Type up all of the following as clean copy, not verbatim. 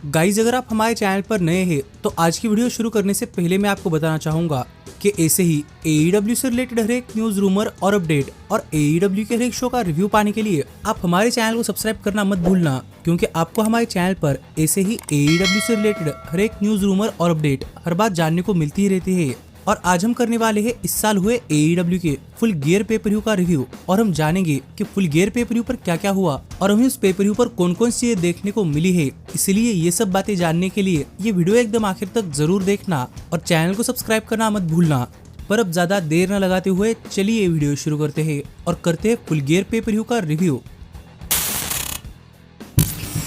Guys अगर आप हमारे चैनल पर नए हैं तो आज की वीडियो शुरू करने से पहले मैं आपको बताना चाहूंगा कि ऐसे ही AEW से रिलेटेड हर एक न्यूज रूमर और अपडेट और AEW के हर एक शो का रिव्यू पाने के लिए आप हमारे चैनल को सब्सक्राइब करना मत भूलना, क्योंकि आपको हमारे चैनल पर ऐसे ही AEW से रिलेटेड हर एक न्यूज रूमर और अपडेट हर बात जानने को मिलती ही रहती है। और आज हम करने वाले हैं इस साल हुए AEW के फुल गियर पेपर व्यू का रिव्यू, और हम जानेंगे कि फुल गियर पेपर व्यू पर क्या क्या हुआ और हमें उस पेपर व्यू पर कौन कौन सी चीजें देखने को मिली है। इसलिए ये सब बातें जानने के लिए ये वीडियो एकदम आखिर तक जरूर देखना और चैनल को सब्सक्राइब करना मत भूलना। पर अब ज्यादा देर न लगाते हुए चलिए वीडियो शुरू करते हैं और करते हैं फुल गियर पेपर व्यू का रिव्यू।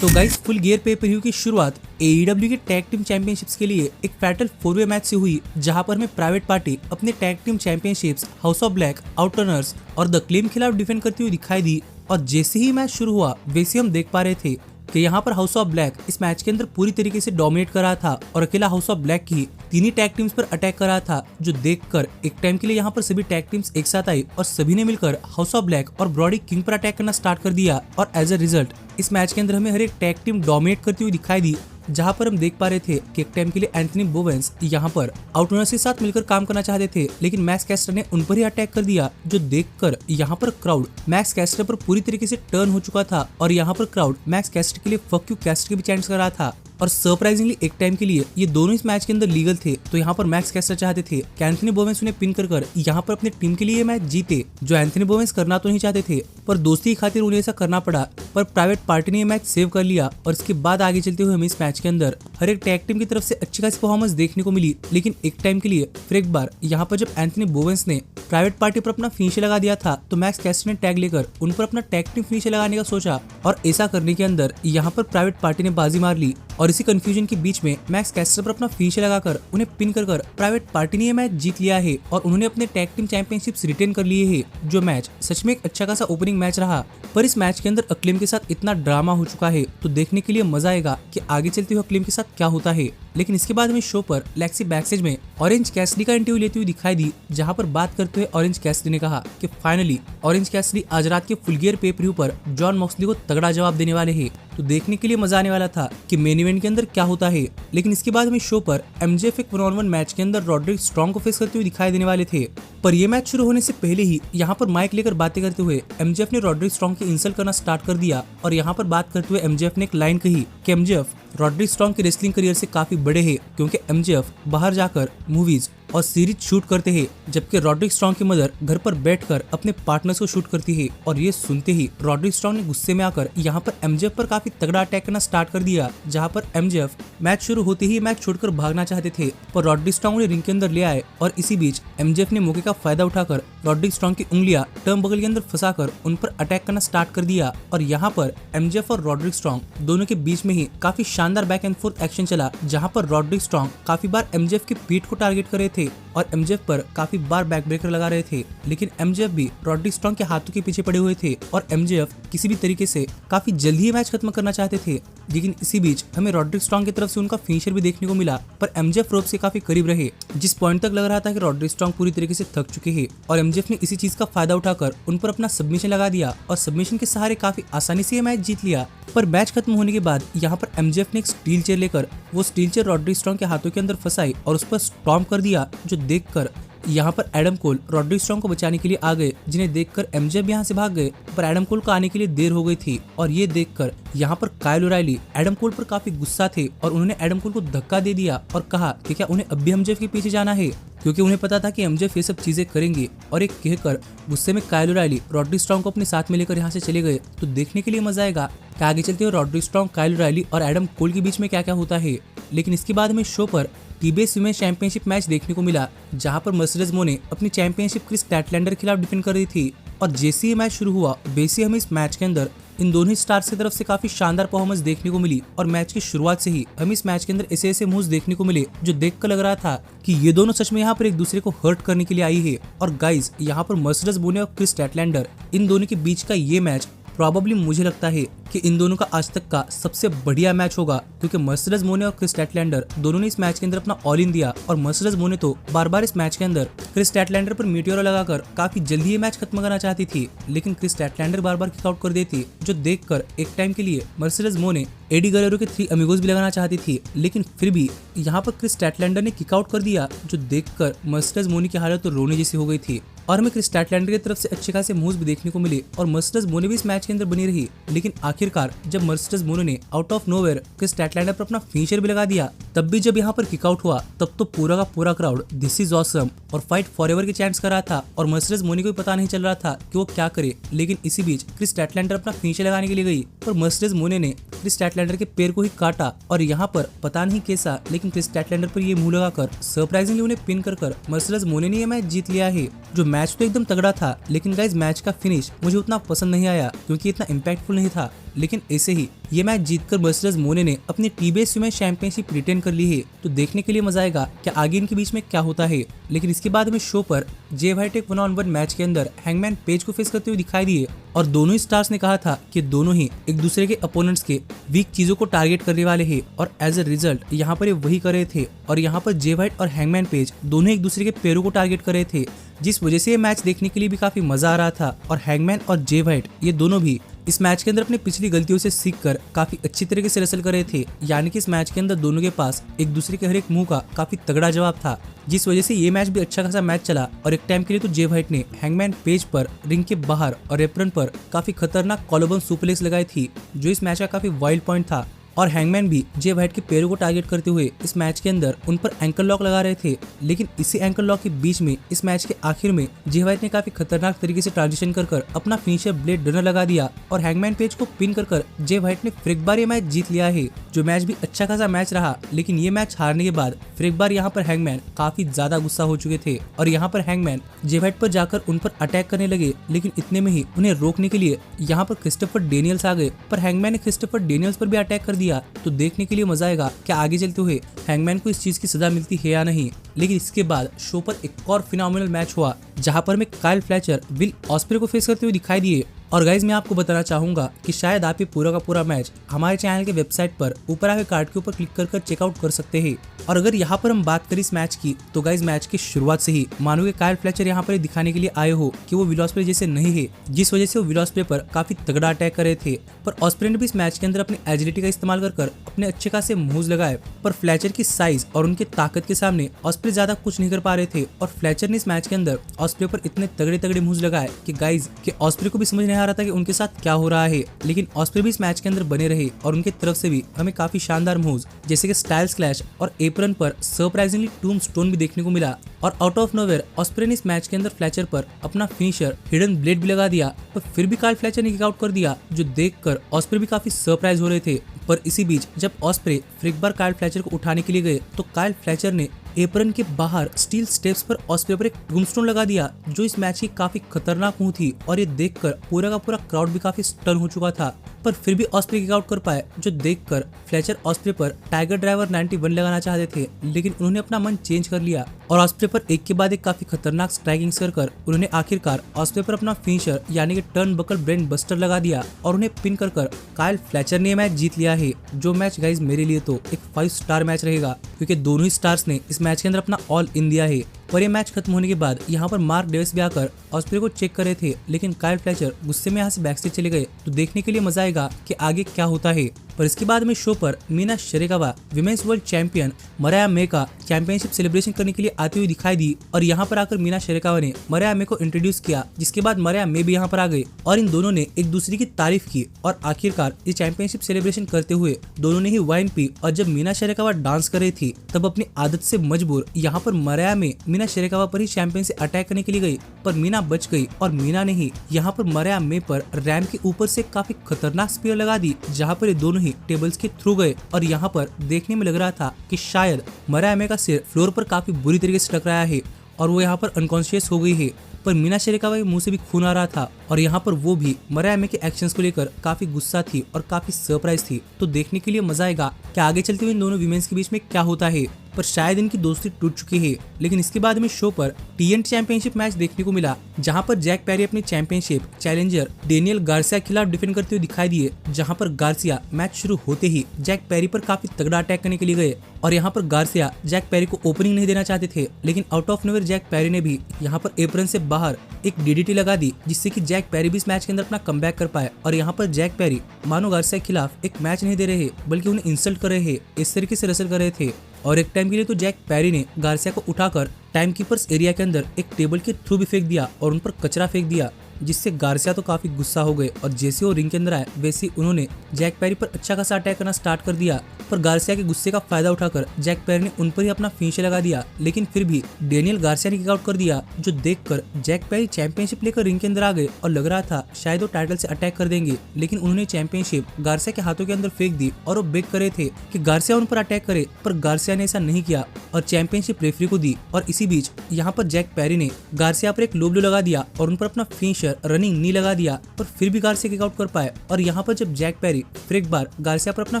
तो guys, full gear pay per view की शुरुआत AEW के टैग टीम चैंपियनशिप्स के लिए एक फैटल 4-वे मैच से हुई, जहां पर हमें प्राइवेट पार्टी अपने tag team championships House of Black, Outrunners और द क्लेम खिलाफ डिफेंड करती हुई दिखाई दी। और जैसे ही मैच शुरू हुआ वैसे हम देख पा रहे थे कि यहाँ पर हाउस ऑफ ब्लैक इस मैच के अंदर पूरी तरीके से डोमिनेट कर रहा था और अकेला हाउस ऑफ ब्लैक की तीन ही टैग टीम्स पर अटैक कर रहा था, जो देखकर एक टाइम के लिए यहाँ पर सभी टैग टीम्स एक साथ आई और सभी ने मिलकर हाउस ऑफ ब्लैक और ब्रॉडी किंग पर अटैक करना स्टार्ट कर दिया। और एज अ रिजल्ट इस मैच के अंदर हमें हर एक टैग टीम डोमिनेट करती हुई दिखाई दी, जहां पर हम देख पा रहे थे कि एक टाइम के लिए एंथनी बोवेंस यहाँ पर आउटरनर्स के साथ मिलकर काम करना चाहते थे, लेकिन मैक्स कैस्टर ने उन पर ही अटैक कर दिया, जो देखकर यहाँ पर क्राउड मैक्स कैस्टर पर पूरी तरीके से टर्न हो चुका था और यहाँ पर क्राउड मैक्स कैस्टर के लिए फक यू कैस्टर के भी चैंट्स कर रहा था। और सरप्राइजिंगली एक टाइम के लिए ये दोनों इस मैच के अंदर लीगल थे, तो यहाँ पर मैक्स कैस्टर चाहते थे कि एंथनी बोवेंस उन्हें पिन कर यहाँ पर अपनी टीम के लिए मैच जीते, जो एंथनी बोवेंस करना तो नहीं चाहते थे पर दोस्ती की खातिर उन्हें ऐसा करना पड़ा। पर प्राइवेट पार्टी ने ये मैच सेव कर लिया और इसके बाद आगे चलते हुए हमें इस मैच के अंदर हर एक टैग टीम की तरफ से अच्छी खासी परफॉर्मेंस देखने को मिली। लेकिन एक टाइम के लिए फिर एक बार यहाँ पर जब एंथनी बोवेंस ने प्राइवेट पार्टी पर अपना फिनिशर लगा दिया था, तो मैक्स कैस्टर ने टैग लेकर उन पर अपना टैग टीम फिनिशर लगाने का सोचा और ऐसा करने के अंदर यहाँ पर प्राइवेट पार्टी ने बाजी मार ली। और इसी कंफ्यूजन के बीच में मैक्स कैस्टर पर अपना फिनिशर लगाकर उन्हें पिन कर प्राइवेट पार्टी ने यह मैच जीत लिया है और उन्होंने अपने टैग टीम चैंपियनशिप्स रिटेन कर लिए है। जो मैच सच में एक अच्छा खासा ओपनिंग मैच रहा, पर इस मैच के अंदर अक्लेम के साथ इतना ड्रामा हो चुका है तो देखने के लिए मजा आएगा कि आगे चलते हुए अक्लेम के साथ क्या होता है। लेकिन इसके बाद हमें शो पर लेक्सी बैकस्टेज में ऑरेंज कैसिडी का इंटरव्यू लेती हुई दिखाई दी, जहां पर बात करते हुए ऑरेंज कैसिडी ने कहा कि फाइनली ऑरेंज कैसिडी आज रात के फुल गियर पेपर व्यू पर जॉन मॉक्सली को तगड़ा जवाब देने वाले हैं। तो देखने के लिए मजा आने वाला था कि मेन इवेंट के अंदर क्या होता है। लेकिन इसके बाद हमें शो पर MJF एक 1-on-1 मैच के अंदर रॉड्रिक स्ट्रॉन्ग को फेस करते हुए दिखाई देने वाले थे। पर यह मैच शुरू होने से पहले ही यहाँ पर माइक लेकर बातें करते हुए MJF ने रॉड्रिक स्ट्रॉन्ग की इंसल्ट करना स्टार्ट कर दिया। और यहाँ पर बात करते हुए MJF ने एक लाइन कही कि MJF रॉड्रिक स्ट्रॉन्ग के रेसलिंग करियर से काफी बड़े हैं, क्योंकि MJF बाहर जाकर मूवीज और सीरीज शूट करते हैं, जबकि रॉड्रिक स्ट्रॉन्ग की मदर घर पर बैठकर अपने पार्टनर्स को शूट करती है। और ये सुनते ही रॉड्रिक स्ट्रॉन्ग ने गुस्से में आकर यहाँ पर MJF पर काफी तगड़ा अटैक करना स्टार्ट कर दिया, जहाँ पर MJF मैच शुरू होते ही मैच छोड़कर भागना चाहते थे, पर रॉड्रिक स्ट्रॉन्ग उन्हें रिंग के अंदर ले आए। और इसी बीच MJF ने मौके का फायदा उठाकर रॉड्रिक स्ट्रॉन्ग की उंगलियां टर्म बगल के अंदर फंसाकर उन पर अटैक करना स्टार्ट कर दिया। और यहाँ पर MJF और रॉड्रिक स्ट्रॉन्ग दोनों के बीच में ही काफी शानदार बैक एंड फोर्थ एक्शन चला, जहाँ पर रॉड्रिक स्ट्रॉन्ग काफी बार MJF की पीठ को टारगेट कर रहे थे और MJF पर काफी बार बैक ब्रेकर लगा रहे थे। लेकिन MJF भी रॉड्रिक स्ट्रॉन्ग के हाथों के पीछे पड़े हुए थे और MJF किसी भी तरीके से काफी जल्दी ही मैच खत्म करना चाहते थे। लेकिन इसी बीच हमें रॉड्रिक स्ट्रॉन्ग की तरफ से उनका फिनिशर भी देखने को मिला, पर MJF रोप से काफी करीब रहे, जिस पॉइंट तक लग रहा था कि रॉड्रिक स्ट्रॉन्ग पूरी तरीके से थक चुके हैं। और MJF ने इसी चीज का फायदा उठाकर उन पर अपना सबमिशन लगा दिया और सबमिशन के सहारे काफी आसानी से ये मैच जीत लिया। पर मैच खत्म होने के बाद यहाँ पर MJF ने एक स्टील चेयर लेकर वो स्टील चेयर रॉड्रिक स्ट्रॉन्ग के हाथों के अंदर फंसाई और उस पर स्टॉम्प कर दिया, जो देखकर यहाँ पर एडम कोल रॉड्रिक स्ट्रॉन्ग को बचाने के लिए आ गए, जिन्हें देखकर MJF यहाँ से भाग गए, पर एडम कोल को आने के लिए देर हो गई थी। और ये देखकर यहाँ पर काइल ओराइली एडम कोल पर काफी गुस्सा थे और उन्होंने एडम कोल को धक्का दे दिया और कहा कि क्या उन्हें अब भी MJF के पीछे जाना है, क्योंकि उन्हें पता था कि MJF ये सब चीजें करेंगे। और एक कहकर गुस्से में काइल ओराइली रॉड्रिक स्ट्रॉन्ग को अपने साथ में लेकर यहाँ से चले गए। तो देखने के लिए मजा आएगा कि आगे चलते हुए रॉड्रिक स्ट्रॉन्ग, काइल ओराइली और एडम कोल के बीच में क्या क्या होता है। लेकिन इसके बाद हमें शो पर TBS वुमेन चैंपियनशिप मैच देखने को मिला, जहां पर मर्सिडीज मो ने अपनी चैंपियनशिप क्रिस स्टैटलैंडर के खिलाफ डिफेंड कर रही थी। और जैसे ही मैच शुरू हुआ वैसे हमें इस मैच के अंदर इन दोनों स्टार्स की तरफ से काफी शानदार परफॉर्मेंस देखने को मिली। और मैच की शुरुआत से ही हमें इस मैच के अंदर ऐसे ऐसे मूव्स देखने को मिले जो देखकर लग रहा था कि ये दोनों सच में यहाँ पर एक दूसरे को हर्ट करने के लिए आई है। और गाइज, यहाँ पर मर्सिडीज मो ने और क्रिस स्टैटलैंडर इन दोनों के बीच का ये मैच प्रॉबेबली मुझे लगता है कि इन दोनों का आज तक का सबसे बढ़िया मैच होगा, क्योंकि मर्सेडीज मोने और क्रिस स्टैटलैंडर दोनों ने इस मैच के अंदर अपना ऑल इन दिया और मर्सेडीज मोने तो बार बार इस मैच के अंदर क्रिस स्टैटलैंडर पर मीटियोर लगाकर काफी जल्दी ये मैच खत्म करना चाहती थी, लेकिन क्रिस स्टैटलैंडर बार बार किक आउट कर देती, जो देखकर एक टाइम के लिए मर्सेडीज मोने एडी गरेरो के 3 अमिगोस भी लगाना चाहती थी, लेकिन फिर भी यहाँ पर क्रिस स्टैटलैंडर ने किक आउट कर दिया, जो देखकर मर्सेडीज मोने की हालत तो रोने जैसी हो गई थी। और हमें क्रिस स्टैटलैंडर की तरफ से अच्छे खासे मूव्स भी देखने को मिले और मर्सेडीज मोने भी इस मैच के अंदर बनी रही, लेकिन आखिरकार जब मर्सेडीज मोने ने आउट ऑफ नोवेयर क्रिस स्टैटलैंडर पर अपना फिनिशर भी लगा दिया, तब भी जब यहाँ पर किक आउट हुआ तब तो पूरा का पूरा क्राउड दिस इज ऑसम और फाइट फॉरएवर के चैंट्स कर रहा था और मर्सेडीज मोने को भी पता नहीं चल रहा था कि वो क्या करे। लेकिन इसी बीच क्रिस स्टैटलैंडर अपना फिनिशर लगाने के लिए गई और मर्सेडीज मोने ने क्रिस स्टैटलैंडर के पैर को ही काटा और यहाँ पर पता नहीं कैसा, लेकिन क्रिस स्टैटलैंडर पर ये मुंह लगाकर सरप्राइजिंगली उन्हें पिन कर मर्सेडीज मोने ने ये मैच जीत लिया है। जो मैच तो एकदम तगड़ा था, लेकिन गाइस मैच का फिनिश मुझे उतना पसंद नहीं आया क्योंकि इतना इम्पैक्टफुल नहीं था। लेकिन ऐसे ही ये मैच जीतकर मर्सेडीज मोने ने अपनी टीबीएस वुमेन चैंपियनशिप रिटेन कर ली है, तो देखने के लिए मजा आएगा कि आगे इनके बीच में क्या होता है। लेकिन इसके बाद हमें शो पर जे व्हाइट एक 1-on-1 मैच के अंदर हैंगमैन पेज को फेस करते हुए दिखाई दिए और दोनों ही स्टार्स ने कहा था कि दोनों ही एक दूसरे के अपोनेंट्स के वीक चीजों को टारगेट करने वाले हैं और एज अ रिजल्ट यहाँ पर ये वही कर रहे थे और यहाँ पर जे व्हाइट और हैंगमैन पेज दोनों एक दूसरे के पैरों को टारगेट कर रहे थे, जिस वजह से ये मैच देखने के लिए भी काफी मजा आ रहा था। और हैंगमैन और जे व्हाइट ये दोनों भी इस मैच के अंदर अपनी पिछली गलतियों से सीखकर काफी अच्छी तरीके से रेसल कर रहे थे, यानी कि इस मैच के अंदर दोनों के पास एक दूसरे के हर एक मुंह का काफी तगड़ा जवाब था, जिस वजह से ये मैच भी अच्छा खासा मैच चला। और एक टाइम के लिए तो जे व्हाइट ने हैंगमैन पेज पर रिंग के बाहर और एप्रन पर काफी खतरनाक कॉलरबोन सुपरप्लेक्स लगाई थी, जो इस मैच का काफी वाइल्ड पॉइंट था। और हैंगमैन भी जे व्हाइट के पैरों को टारगेट करते हुए इस मैच के अंदर उन पर एंकल लॉक लगा रहे थे, लेकिन इसी एंकल लॉक के बीच में इस मैच के आखिर में जे व्हाइट ने काफी खतरनाक तरीके से ट्रांजिशन कर अपना फिनिशर ब्लेड रनर लगा दिया और हैंगमैन पेज को पिन कर जे व्हाइट ने फिर एक बार ये मैच जीत लिया है। जो मैच भी अच्छा खासा मैच रहा, लेकिन ये मैच हारने के बाद फिर एक बार यहाँ पर हैंगमैन काफी ज्यादा गुस्सा हो चुके थे और यहाँ पर हैंगमैन जे व्हाइट पर जाकर उन पर अटैक करने लगे, लेकिन इतने में ही उन्हें रोकने के लिए यहाँ पर क्रिस्टोफर डेनियल्स आ गए, पर हैंगमैन ने क्रिस्टोफर डेनियल्स पर भी अटैक कर दिया। तो देखने के लिए मजा आएगा कि आगे चलते हुए हैंगमैन को इस चीज की सजा मिलती है या नहीं। लेकिन इसके बाद शो पर एक और फिनोमिनल मैच हुआ, जहां पर मैं काइल फ्लेचर विल ऑस्प्रे को फेस करते हुए दिखाई दिए। और गाइज मैं आपको बताना चाहूंगा कि शायद आप ये पूरा का पूरा मैच हमारे चैनल के वेबसाइट पर ऊपर आए कार्ड के ऊपर क्लिक कर चेकआउट कर सकते हैं। और अगर यहाँ पर हम बात करें इस मैच की, तो गाइज मैच की शुरुआत से ही मानो कि काइल फ्लेचर यहाँ पर दिखाने के लिए आए हो कि वो विल ऑस्प्रे जैसे नहीं है, जिस वजह से वो विल ऑस्प्रे पर काफी तगड़ा अटैक कर रहे थे। पर ऑस्प्रे ने भी इस मैच के अंदर अपनी एजिलिटी का इस्तेमाल कर अपने अच्छे खासे मूव्स लगाए, पर फ्लेचर की साइज और उनकी ताकत के सामने ऑस्प्रे ज्यादा कुछ नहीं कर पा रहे थे। और फ्लेचर ने इस मैच के अंदर ऑस्प्रे पर इतने तगड़े तगड़े मूव्स लगाए कि गाइज के ऑस्प्रे को भी समझ नहीं आ रहा था कि उनके साथ क्या हो रहा है। लेकिन ऑस्प्रे भी इस मैच के अंदर बने रहे और उनके तरफ से भी हमें काफी शानदार मूव्स जैसे कि स्टाइल्स क्लैश और एप्रन पर सरप्राइजिंगली टूम स्टोन भी देखने को मिला। और आउट ऑफ नोवेयर ऑस्प्रे ने इस मैच के अंदर फ्लेचर पर अपना फिनिशर हिडन ब्लेड भी लगा दिया, पर फिर भी काइल फ्लेचर ने किक आउट कर दिया, जो देखकर ऑस्प्रे भी काफी सरप्राइज हो रहे थे। पर इसी बीच जब ऑस्प्रे फिर एक बार काइल फ्लेचर को उठाने के लिए गए, तो काइल फ्लेचर ने एप्रन के बाहर स्टील स्टेप्स पर ऑस्प्रे पर एक टूमस्टोन लगा दिया, जो इस मैच की काफी खतरनाक मुंह थी। और ये देखकर पूरा का पूरा क्राउड भी काफी स्टन हो चुका था, पर फिर भी ऑस्प्रे किक आउट कर पाए, जो देखकर फ्लेचर ऑस्प्रे पर टाइगर ड्राइवर 91 लगाना चाहते थे, लेकिन उन्होंने अपना मन चेंज कर लिया और ऑस्प्रे पर एक के बाद एक काफी खतरनाक स्ट्राइकिंग कर उन्होंने आखिरकार ऑस्प्रे पर अपना फिनिशर यानी कि टर्न बकल ब्रेन बस्टर लगा दिया और उन्हें पिन कर काइल फ्लेचर ने मैच जीत लिया है। जो मैच गाइज मेरे लिए तो एक 5 स्टार मैच रहेगा, क्योंकि दोनों ही स्टार्स ने इस मैच के अंदर अपना ऑल इन दिया है। पर ये मैच खत्म होने के बाद यहाँ पर मार्क डेविस भी आकर ऑस्प्रे को चेक कर रहे थे, लेकिन काइल फ्लेचर गुस्से में यहाँ से बैकस्टेज चले गए। तो देखने के लिए मजा आएगा कि आगे क्या होता है। पर इसके बाद में शो पर मीना शेरेकावा विमेंस वर्ल्ड चैंपियन मराया मे का चैंपियनशिप सेलिब्रेशन करने के लिए आती हुई दिखाई दी और यहाँ पर आकर मीना शेरेकावा ने मराया मे को इंट्रोड्यूस किया, जिसके बाद मराया मे भी यहाँ पर आ गई और इन दोनों ने एक दूसरे की तारीफ की। और आखिरकार ये चैंपियनशिप सेलिब्रेशन करते हुए दोनों ने ही वाइन पी और जब मीना शेरेकावा डांस कर रही थी, तब अपनी आदत से मजबूर यहाँ पर मराया मे मीना शेरेकावा पर ही चैंपियन से अटैक करने के लिए गई, पर मीना बच गई और मीना ने ही यहाँ पर मराया मे पर रैम के ऊपर से काफी खतरनाक स्पीयर लगा दी, जहाँ पर ये दोनों ही टेबल्स के थ्रू गए। और यहाँ पर देखने में लग रहा था कि शायद मराया मे का सिर फ्लोर पर काफी बुरी तरीके से टकराया है और वो यहाँ पर अनकॉन्शियस हो गई है। पर मीना शेरेकावा के मुंह से भी खून आ रहा था और यहाँ पर वो भी मराया मे के एक्शंस को लेकर काफी गुस्सा थी और काफी सरप्राइज थी। तो देखने के लिए मजा आएगा कि आगे चलते हुए इन दोनों विमेंस के बीच में क्या होता है। पर शायद इनकी दोस्ती टूट चुकी है। लेकिन इसके बाद में शो पर TNT चैंपियनशिप मैच देखने को मिला, जहां पर जैक पेरी अपनी चैंपियनशिप चैलेंजर डेनियल गार्सिया के खिलाफ डिफेंड करते हुए दिखाई दिए, जहां पर गार्सिया मैच शुरू होते ही जैक पेरी पर काफी तगड़ा अटैक करने के लिए गए और यहां पर गार्सिया जैक पेरी को ओपनिंग नहीं देना चाहते थे, लेकिन out of nowhere Jack Perry ने भी यहां पर एप्रन से बाहर एक डीडीटी लगा दी, जिससे कि जैक पेरी भी इस मैच के अंदर अपना कमबैक कर पाए। और यहां पर जैक पेरी मानो गार्सिया के खिलाफ एक मैच नहीं दे रहे बल्कि उन्हें इंसल्ट कर रहे, इस तरीके से रसल कर रहे थे। और एक टाइम के लिए तो जैक पेरी ने गार्सिया को उठाकर टाइम कीपर्स एरिया के अंदर एक टेबल के थ्रू भी फेंक दिया और उन पर कचरा फेंक दिया, जिससे गार्सिया तो काफी गुस्सा हो गए और जैसे वो रिंग के अंदर आए वैसे ही उन्होंने जैक पेरी पर अच्छा खासा अटैक करना स्टार्ट कर दिया। पर गार्सिया के गुस्से का फायदा उठाकर जैक पेरी ने उन पर ही अपना फिनिशर लगा दिया, लेकिन फिर भी डेनियल गार्सिया ने किक आउट कर दिया, जो देखकर जैक पेरी चैंपियनशिप लेकर रिंग के अंदर आ गए और लग रहा था शायद वो टाइटल से अटैक कर देंगे, लेकिन उन्होंने चैंपियनशिप गार्सिया के हाथों के अंदर फेंक दी और वो बेग कर रहे थे कि गार्सिया उन पर अटैक करे, पर गार्सिया ने ऐसा नहीं किया और चैंपियनशिप रेफरी को दी। और इसी बीच यहाँ पर जैक पेरी ने गार्सिया पर एक लो ब्लो लगा दिया और उन पर अपना फिनिशर रनिंग नी लगा दिया, पर फिर भी गार्सिया किक आउट कर पाए। और यहाँ पर जब जैक पेरी फिर एक बार गार्सिया पर अपना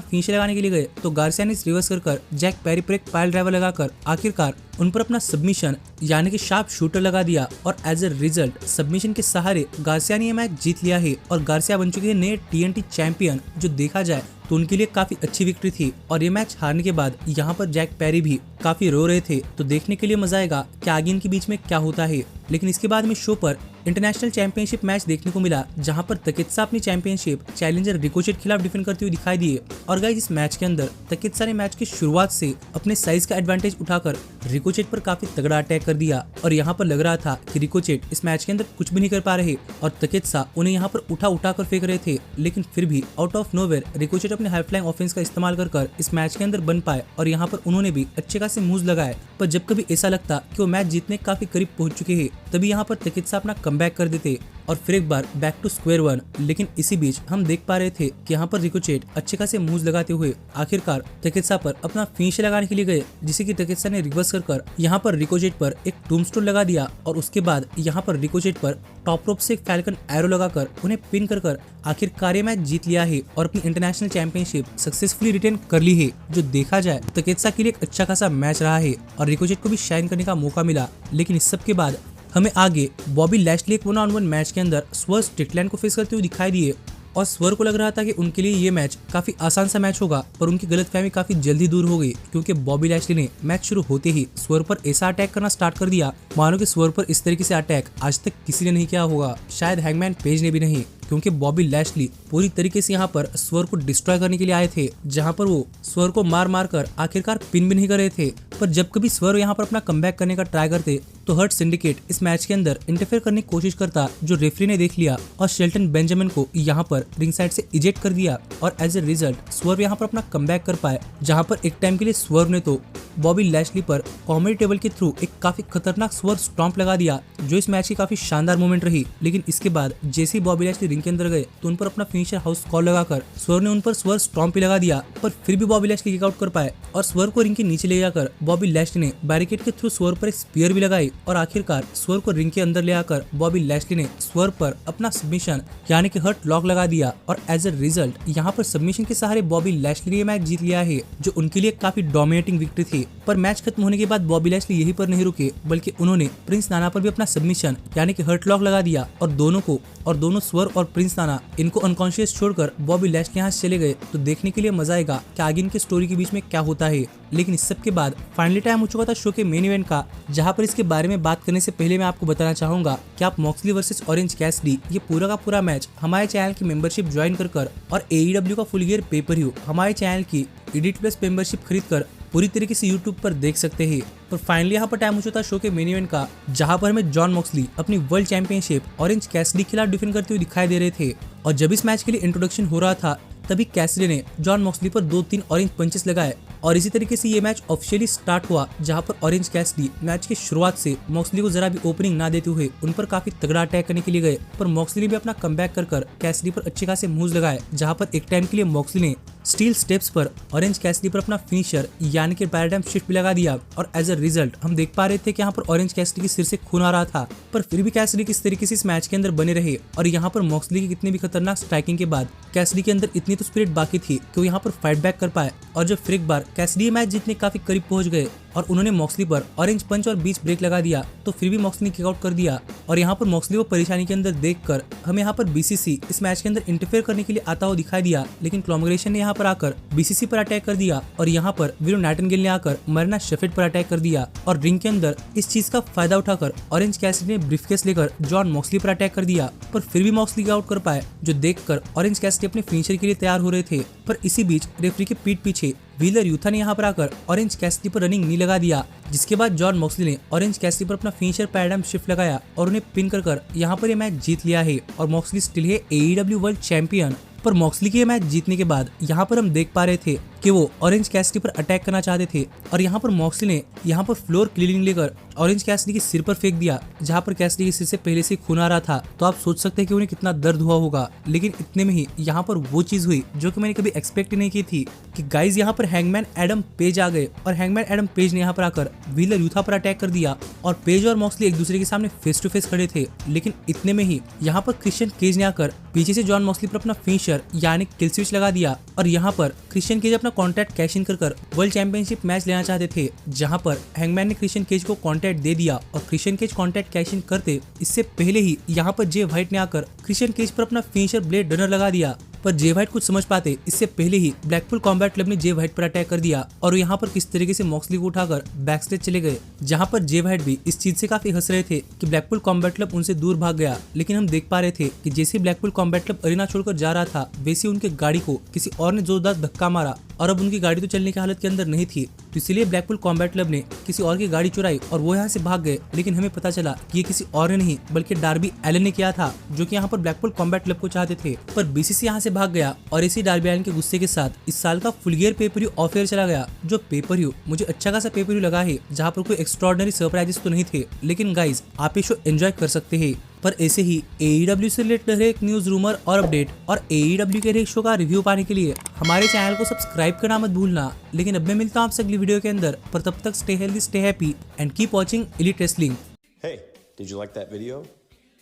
फिनिशर लगाने के लिए गए तो गार्सिया ने रिवर्स कर जैक पेरी पर एक पाइल ड्राइवर लगाकर आखिरकार उन पर अपना सबमिशन यानी कि शार्प शूटर लगा दिया और एज ए रिजल्ट सबमिशन के सहारे गार्सिया ने यह मैच जीत लिया है और गार्सिया बन चुके हैं नए TNT चैंपियन, जो देखा जाए तो उनके लिए काफी अच्छी विक्ट्री थी। और ये मैच हारने के बाद यहाँ पर जैक पेरी भी काफी रो रहे थे, तो देखने के लिए मजा आएगा कि आगे इनके बीच में क्या होता है। लेकिन इसके बाद में शो पर इंटरनेशनल चैंपियनशिप मैच देखने को मिला, जहां पर तकेत्सा अपनी चैंपियनशिप चैलेंजर रिकोचेट के खिलाफ डिफेंड करते हुए दिखाई दिए। और गाइस इस मैच के अंदर तकेत्सा ने मैच की शुरुआत से अपने साइज का एडवांटेज उठाकर रिकोचेट पर काफी तगड़ा अटैक कर दिया और यहाँ पर लग रहा था कि रिकोचेट इस मैच के अंदर कुछ भी नहीं कर पा रहे और तकेत्सा उन्हें यहाँ पर उठा कर फेंक रहे थे, लेकिन फिर भी आउट ऑफ नोवेयर रिकोचेट अपने हाई फ्लाइंग ऑफेंस का इस्तेमाल कर इस मैच के अंदर बन पाए और यहाँ पर उन्होंने भी अच्छे खासे मूव्स लगाए। पर जब कभी ऐसा लगता कि वो मैच जीतने काफी करीब पहुंच चुके हैं, तभी यहाँ पर तकेत्सा अपना कमबैक कर देते और फिर एक बार बैक टू स्क्वायर वन। लेकिन इसी बीच हम देख पा रहे थे कि यहाँ पर रिकोचेट अच्छे खासे मूव्स लगाते हुए आखिरकार तकेत्सा पर अपना फिनिश लगाने के लिए गए, जिसे कि तकेत्सा ने रिवर्स कर यहाँ पर रिकोचेट पर एक टूमस्टोन लगा दिया और उसके बाद यहाँ पर रिकोचेट पर टॉप रोप से एक फैल्कन एरो लगाकर उन्हें पिन कर आखिरकार ये मैच जीत लिया है और अपनी इंटरनेशनल चैंपियनशिप सक्सेसफुली रिटेन कर ली है। जो देखा जाए तकेत्सा के लिए एक अच्छा खासा मैच रहा है और रिकोचेट को भी शाइन करने का मौका मिला। लेकिन इस सब के बाद हमें आगे बॉबी लैशली एक 1-on-1 मैच के अंदर स्वर स्ट्रिकलैंड को फेस करते हुए दिखाई दिए और स्वर को लग रहा था कि उनके लिए ये मैच काफी आसान सा मैच होगा, पर उनकी गलतफहमी काफी जल्दी दूर हो गई, क्योंकि बॉबी लैशली ने मैच शुरू होते ही स्वर पर ऐसा अटैक करना स्टार्ट कर दिया मानो कि स्वर पर इस तरीके से अटैक आज तक किसी ने नहीं किया होगा, शायद हैंगमैन पेज ने भी नहीं, क्योंकि बॉबी लैशली पूरी तरीके से यहाँ पर स्वर को डिस्ट्रॉय करने के लिए आए थे, जहाँ पर वो स्वर को मार कर आखिरकार पिन भी नहीं कर रहे थे। पर जब कभी स्वर यहाँ पर अपना कमबैक करने का ट्राई करते तो हर्ट सिंडिकेट इस मैच के अंदर इंटरफेयर करने की कोशिश करता, जो रेफरी ने देख लिया और शेल्टन बेंजामिन को यहाँ पर रिंग साइड से इजेक्ट कर दिया और एज ए रिजल्ट स्वर्व यहाँ पर अपना कमबैक कर पाए, जहाँ पर एक टाइम के लिए स्वर्व ने तो बॉबी लैशली पर कॉमेडी टेबल के थ्रू एक काफी खतरनाक स्वर्व स्टॉम्प लगा दिया, जो इस मैच की काफी शानदार मोमेंट रही। लेकिन इसके बाद जैसे ही बॉबी लैशली रिंग के अंदर गए तो उन पर अपना फिनिशर हाउस कॉल लगाकर स्वर्व ने उन पर स्वर्व स्टॉम्प भी लगा दिया, पर फिर भी बॉबी लैशली किक आउट कर पाए और स्वर्व को रिंग के नीचे ले जाकर बॉबी लैशली ने बैरिकेड के थ्रू स्वर्व पर एक स्पीयर भी लगाई और आखिरकार स्वर्व को रिंग के अंदर ले आकर बॉबी लैशली ने स्वर्व पर अपना सबमिशन यानी कि हर्ट लॉक लगा दिया और एज ए रिजल्ट यहाँ पर सबमिशन के सहारे बॉबी लैशली ने मैच जीत लिया है, जो उनके लिए काफी डोमिनेटिंग विक्ट्री थी। पर मैच खत्म होने के बाद बॉबी लैशली यहीं पर नहीं रुके, बल्कि उन्होंने प्रिंस नाना पर भी अपना सबमिशन यानी कि हर्ट लॉक लगा दिया और दोनों स्वर्व और प्रिंस नाना इनको अनकॉन्शियस छोड़कर बॉबी लैशली यहाँ से चले गए। तो देखने के लिए मजा आएगा कि आगे इनके स्टोरी के बीच में क्या होता है। लेकिन इस सब के बाद फाइनली टाइम हो चुका था शो के मेन इवेंट का, जहां पर इसके बारे में बात करने से पहले मैं आपको बताना चाहूंगा कि आप मॉक्सली वर्सेस ऑरेंज कैसिडी ये पूरा का पूरा मैच हमारे चैनल की मेंबरशिप ज्वाइन कर और AEW का फुल गियर पेपर व्यू हमारे चैनल की एडिट प्लस मेंबरशिप खरीद कर पूरी तरीके से यूट्यूब पर देख सकते हैं। पर फाइनली यहाँ पर टाइम हो चुका था शो के मेन इवेंट का, जहां पर हमें जॉन मॉक्सली अपनी वर्ल्ड चैंपियनशिप ऑरेंज कैसिडी के खिलाफ डिफेंड करते हुए दिखाई दे रहे थे। और जब इस मैच के लिए इंट्रोडक्शन हो रहा था तभी कैसिडी ने जॉन मॉक्सली पर 2-3 ऑरेंज पंचेस लगाए और इसी तरीके से ये मैच ऑफिशियली स्टार्ट हुआ, जहां पर ऑरेंज कैसिडी मैच की शुरुआत से मॉक्सली को जरा भी ओपनिंग ना देते हुए उन पर काफी तगड़ा अटैक करने के लिए गए। पर मॉक्सली ने भी अपना कमबैक कर कैसिडी पर अच्छे खासे मूव्स लगाए, जहां पर एक टाइम के लिए मॉक्सली ने स्टील स्टेप्स पर ऑरेंज कैसिडी पर अपना फिनिशर यानी कि पैराडाइम शिफ्ट भी लगा दिया और एज अ रिजल्ट हम देख पा रहे थे कि यहाँ पर ऑरेंज कैसिडी के सिर से खून आ रहा था, पर फिर भी कैसिडी किस तरीके से इस मैच के अंदर बने रहे। और यहाँ पर मॉक्सली की कितनी भी खतरनाक स्ट्राइकिंग के बाद कैसिडी के अंदर इतनी तो स्पिरिट बाकी थी कि वो यहाँ पर फाइट बैक कर पाए और जब फिर एक बार कैसिडी मैच जीतने काफी करीब पहुंच गए और उन्होंने मॉक्सली पर ऑरेंज पंच और बीच ब्रेक लगा दिया, तो फिर भी मॉक्सली ने किकआउट कर दिया। और यहाँ पर मॉक्सली को परेशानी के अंदर देखकर हमें यहाँ पर बीसीसी इस मैच के अंदर इंटरफेयर करने के लिए आता हुआ दिखाई दिया, लेकिन क्लॉमग्रेशन ने यहाँ पर आकर बीसीसी पर अटैक कर दिया और यहाँ पर विलो नाइटिंगेल ने आकर मरीना शेफर्ड पर अटैक कर दिया और रिंग के अंदर इस चीज का फायदा उठाकर ऑरेंज कैसिडी ने ब्रीफकेस लेकर जॉन मॉक्सली पर अटैक कर दिया, पर फिर भी मॉक्सली आउट कर पाए, जो देखकर ऑरेंज कैसिडी अपने फिनिशर के लिए तैयार हो रहे थे। पर इसी बीच रेफरी के पीठ पीछे व्हीलर यूथा ने यहाँ पर आकर ऑरेंज कैसिडी पर रनिंग नी लगा दिया, जिसके बाद जॉन मॉक्सली ने ऑरेंज कैसिडी पर अपना फिनिशर पैराडाइम शिफ्ट लगाया और उन्हें पिन कर यहाँ पर ये मैच जीत लिया है और मॉक्सली स्टिल है AEW वर्ल्ड चैंपियन। पर मॉक्सली के ये मैच जीतने के बाद यहाँ पर हम देख पा रहे थे कि वो ऑरेंज कैसिडी पर अटैक करना चाहते थे और यहाँ पर मॉक्सली ने यहाँ पर फ्लोर क्लीनिंग लेकर ऑरेंज कैसिडी के सिर पर फेंक दिया, जहाँ पर कैसिडी के सिर से पहले से खून आ रहा था। तो आप सोच सकते हैं कि उन्हें कितना दर्द हुआ होगा, लेकिन इतने में ही यहाँ पर वो चीज हुई जो कि मैंने कभी एक्सपेक्ट नहीं की थी कि गाइज यहाँ पर हैंगमैन एडम पेज आ गए और हैंगमैन एडम पेज ने यहाँ पर आकर व्हीलर यूथा पर अटैक कर दिया और पेज और मॉक्सली एक दूसरे के सामने फेस टू फेस खड़े थे। लेकिन इतने में ही यहाँ पर क्रिश्चियन केज ने आकर पीछे से जॉन मॉक्सली पर अपना फिनिशर यानी किल स्विच लगा दिया और यहाँ पर क्रिश्चियन केज अपना कॉन्ट्रैक्ट कैश इन कर वर्ल्ड चैंपियनशिप मैच लेना चाहते थे, जहां पर हैंगमैन ने क्रिश्चियन केज को कॉन्ट्रैक्ट दे दिया और Christian Cage contract cash in करते इससे पहले ही यहाँ पर जे व्हाइट ने आकर क्रिश्चियन केज पर अपना फिनिशर ब्लेड रनर लगा दिया। पर जे व्हाइट कुछ समझ पाते इससे पहले ही ब्लैकपुल कॉम्बैट क्लब ने जे व्हाइट पर अटैक कर दिया और यहाँ पर किस तरीके से मॉक्सली को उठाकर बैक स्टेज चले गए, जहाँ पर जे व्हाइट भी इस चीज से काफी हंस रहे थे कि ब्लैकपुल कॉम्बैट क्लब उनसे दूर भाग गया। लेकिन हम देख पा रहे थे कि जैसे ब्लैकपुल कॉम्बैट क्लब अरीना छोड़कर जा रहा था, वैसे उनके गाड़ी को किसी और ने जोरदार धक्का मारा और अब उनकी गाड़ी तो चलने की हालत के अंदर नहीं थी, तो इसीलिए ब्लैकपुल कॉम्बैट क्लब ने किसी और की गाड़ी चुराई और वो यहाँ से भाग गए। लेकिन हमें पता चला कि ये किसी और ने नहीं बल्कि डार्बी एलन ने किया था, जो कि यहाँ पर ब्लैकपुल कॉम्बैट क्लब को चाहते थे। पर बीसीसी यहाँ से भाग गया और इसी डार्बी एलन के गुस्से के साथ इस साल का full gear paper of air चला गया, जो पेपर मुझे अच्छा खासा पेपर लगा है, जहाँ पर कोई एक्स्ट्रॉर्डिनरी सरप्राइजेस तो नहीं थे। लेकिन गाइज आप ये शो एंजॉय कर सकते हैं। पर ऐसे ही AEW से रिलेटेड एक न्यूज रूमर और अपडेट और AEW के हर एक शो का रिव्यू पाने के लिए हमारे चैनल को सब्सक्राइब करना मत भूलना। लेकिन अब मैं मिलता हूँ आपसे अगली वीडियो के अंदर, पर तब तक stay healthy, stay happy and keep watching elite wrestling. Hey, did you like that video?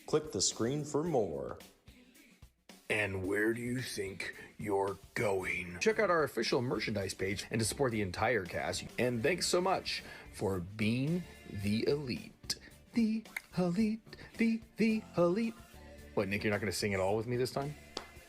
Click the screen for more. And where do you think you're going? Check out our official merchandise page and to support the entire cast. And thanks so much for being the elite. The elite. The elite. What, Nick, you're not going to sing it all with me this time?